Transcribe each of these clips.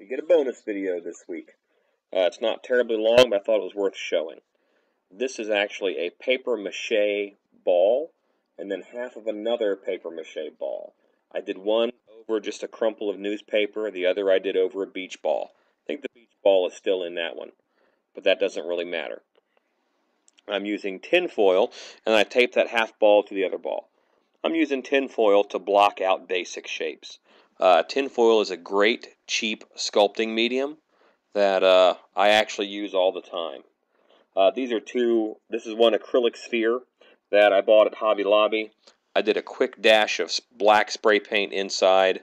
You get a bonus video this week. It's not terribly long, but I thought it was worth showing. This is actually a paper mache ball, and then half of another paper mache ball. I did one over just a crumple of newspaper, the other I did over a beach ball. I think the beach ball is still in that one, but that doesn't really matter. I'm using tin foil, and I taped that half ball to the other ball. I'm using tin foil to block out basic shapes. Tin foil is a great, cheap sculpting medium that I actually use all the time. This is one acrylic sphere that I bought at Hobby Lobby. I did a quick dash of black spray paint inside,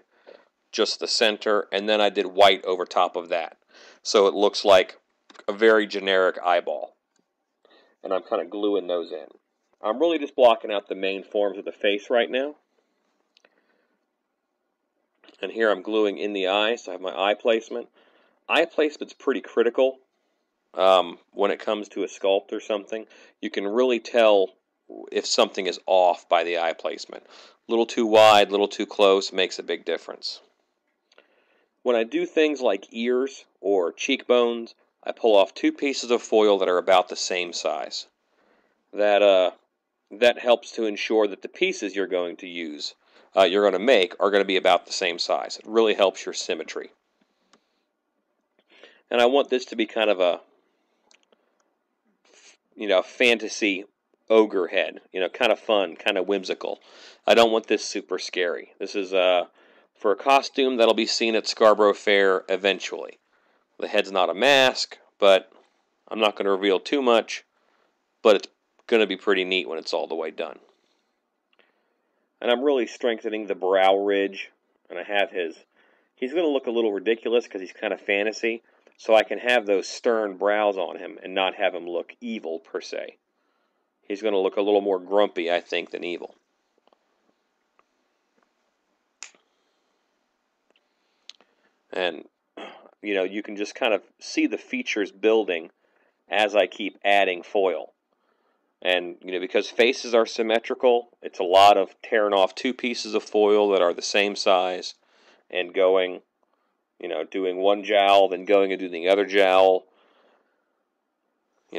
just the center, and then I did white over top of that. So it looks like a very generic eyeball. And I'm kind of gluing those in. I'm really just blocking out the main forms of the face right now. And here I'm gluing in the eye, so I have my eye placement. Eye placement's pretty critical when it comes to a sculpt or something. You can really tell if something is off by the eye placement. A little too wide, a little too close makes a big difference. When I do things like ears or cheekbones, I pull off 2 pieces of foil that are about the same size. That helps to ensure that the pieces you're going to use, you're going to make, are going to be about the same size. It really helps your symmetry. And I want this to be kind of a, fantasy ogre head. Kind of fun, kind of whimsical. I don't want this super scary. This is for a costume that'll be seen at Scarborough Fair eventually. The head's not a mask, but I'm not going to reveal too much, but it's going to be pretty neat when it's all the way done. And I'm really strengthening the brow ridge, and I have he's going to look a little ridiculous because he's kind of fantasy, so I can have those stern brows on him and not have him look evil per se. He's going to look a little more grumpy, I think, than evil. And, you can just kind of see the features building as I keep adding foil. And, because faces are symmetrical, it's a lot of tearing off 2 pieces of foil that are the same size and going, doing one jowl, then going and doing the other jowl.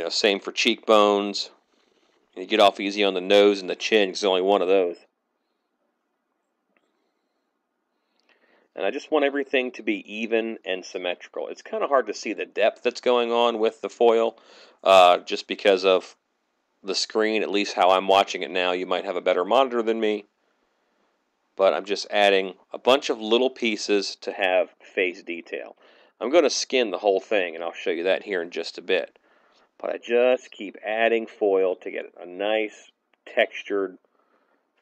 Same for cheekbones. You get off easy on the nose and the chin because there's only one of those. And I just want everything to be even and symmetrical. It's kind of hard to see the depth that's going on with the foil, just because of the screen, at least how I'm watching it now. You might have a better monitor than me. But I'm just adding a bunch of little pieces to have face detail. I'm going to skin the whole thing, and I'll show you that here in just a bit. But I just keep adding foil to get a nice, textured,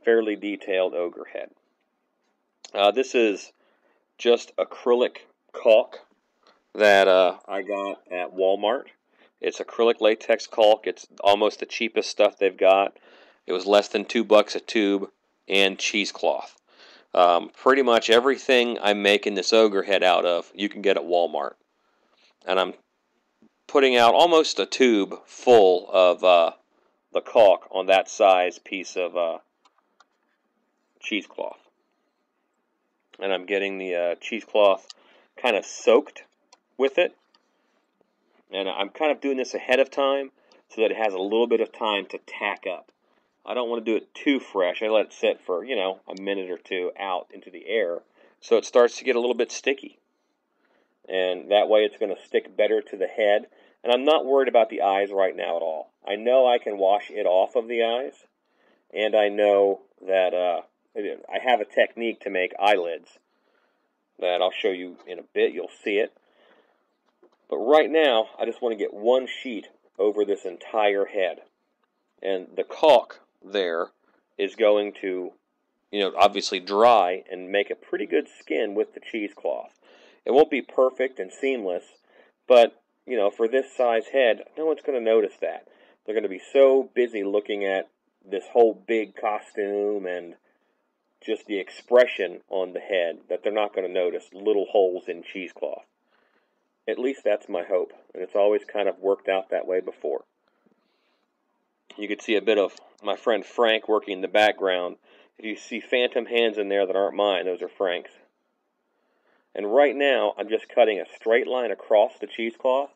fairly detailed ogre head. This is just acrylic caulk that I got at Walmart. It's acrylic latex caulk. It's almost the cheapest stuff they've got. It was less than $2 a tube, and cheesecloth. Pretty much everything I'm making this ogre head out of, you can get at Walmart. And I'm putting out almost a tube full of the caulk on that size piece of cheesecloth. And I'm getting the cheesecloth kind of soaked with it. And I'm kind of doing this ahead of time so that it has a little bit of time to tack up. I don't want to do it too fresh. I let it sit for, a minute or two out into the air so it starts to get a little bit sticky. And that way it's going to stick better to the head. And I'm not worried about the eyes right now at all. I know I can wash it off of the eyes. And I know that I have a technique to make eyelids that I'll show you in a bit. You'll see it. But right now, I just want to get one sheet over this entire head. And the caulk there is going to, obviously dry and make a pretty good skin with the cheesecloth. It won't be perfect and seamless, but, for this size head, no one's going to notice that. They're going to be so busy looking at this whole big costume and just the expression on the head that they're not going to notice little holes in cheesecloth. At least that's my hope, and it's always kind of worked out that way before. You could see a bit of my friend Frank working in the background. If you see phantom hands in there that aren't mine, those are Frank's. And right now, I'm just cutting a straight line across the cheesecloth,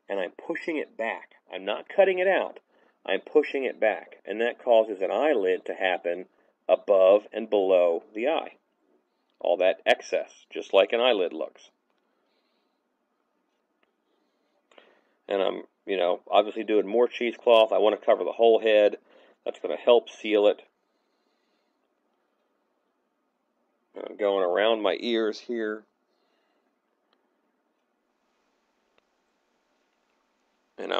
and I'm pushing it back. I'm not cutting it out. I'm pushing it back, and that causes an eyelid to happen above and below the eye. All that excess, just like an eyelid looks. And I'm, obviously doing more cheesecloth. I want to cover the whole head. That's going to help seal it. I'm going around my ears here. And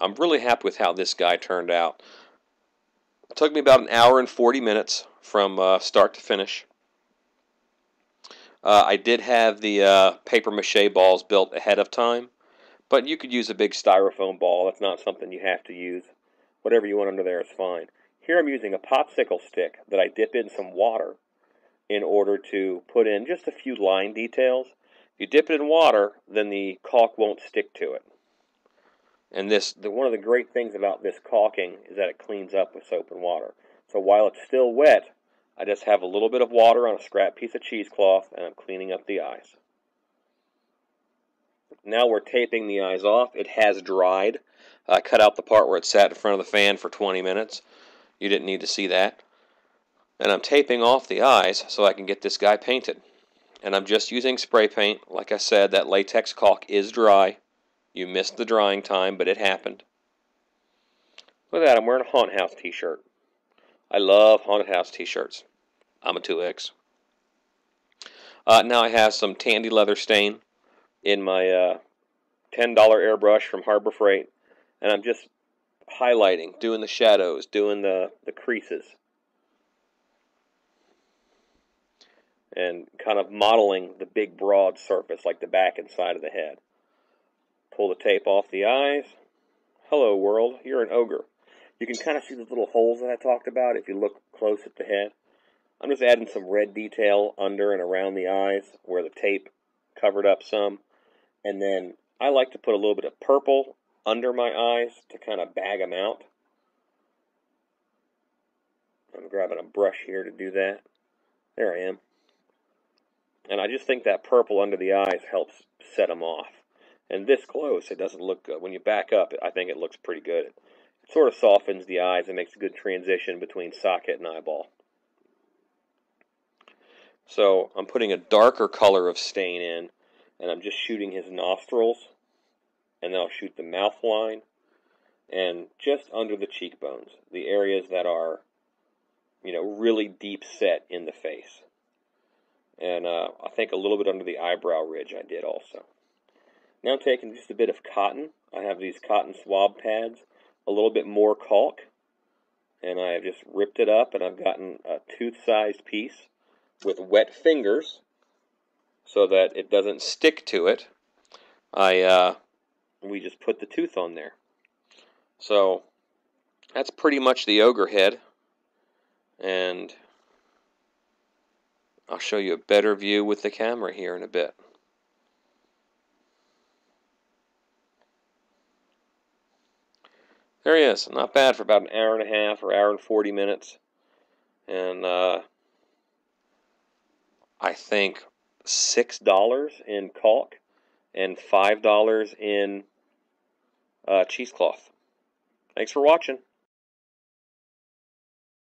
I'm really happy with how this guy turned out. It took me about an hour and 40 minutes from start to finish. I did have the paper mache balls built ahead of time, but you could use a big styrofoam ball. That's not something you have to use. Whatever you want under there is fine. Here I'm using a popsicle stick that I dip in some water in order to put in just a few line details. If you dip it in water, then the caulk won't stick to it. And one of the great things about this caulking is that it cleans up with soap and water. So while it's still wet, I just have a little bit of water on a scrap piece of cheesecloth, and I'm cleaning up the eyes. Now we're taping the eyes off. It has dried. I cut out the part where it sat in front of the fan for 20 minutes. You didn't need to see that. And I'm taping off the eyes so I can get this guy painted. And I'm just using spray paint. Like I said, that latex caulk is dry. You missed the drying time, but it happened. Look at that, I'm wearing a Haunted House t-shirt. I love Haunted House t-shirts. I'm a 2X. Now I have some tandy leather stain in my $10 airbrush from Harbor Freight. And I'm just highlighting, doing the shadows, doing the creases. And kind of modeling the big broad surface like the back and side of the head. Pull the tape off the eyes. Hello world, you're an ogre. You can kind of see those little holes that I talked about if you look close at the head. I'm just adding some red detail under and around the eyes where the tape covered up some. And then I like to put a little bit of purple under my eyes to kind of bag them out. I'm grabbing a brush here to do that. There I am. And I just think that purple under the eyes helps set them off. And this close, it doesn't look good. When you back up, I think it looks pretty good. It sort of softens the eyes and makes a good transition between socket and eyeball. So I'm putting a darker color of stain in, and I'm just shooting his nostrils, and then I'll shoot the mouth line, and just under the cheekbones, the areas that are, really deep set in the face. And I think a little bit under the eyebrow ridge I did also. Now I'm taking just a bit of cotton. I have these cotton swab pads, a little bit more caulk, and I have just ripped it up, and I've gotten a tooth-sized piece with wet fingers so that it doesn't stick to it. We just put the tooth on there. So that's pretty much the ogre head, and I'll show you a better view with the camera here in a bit. There he is. Not bad for about an hour and a half or hour and 40 minutes. And I think $6 in caulk and $5 in cheesecloth. Thanks for watching.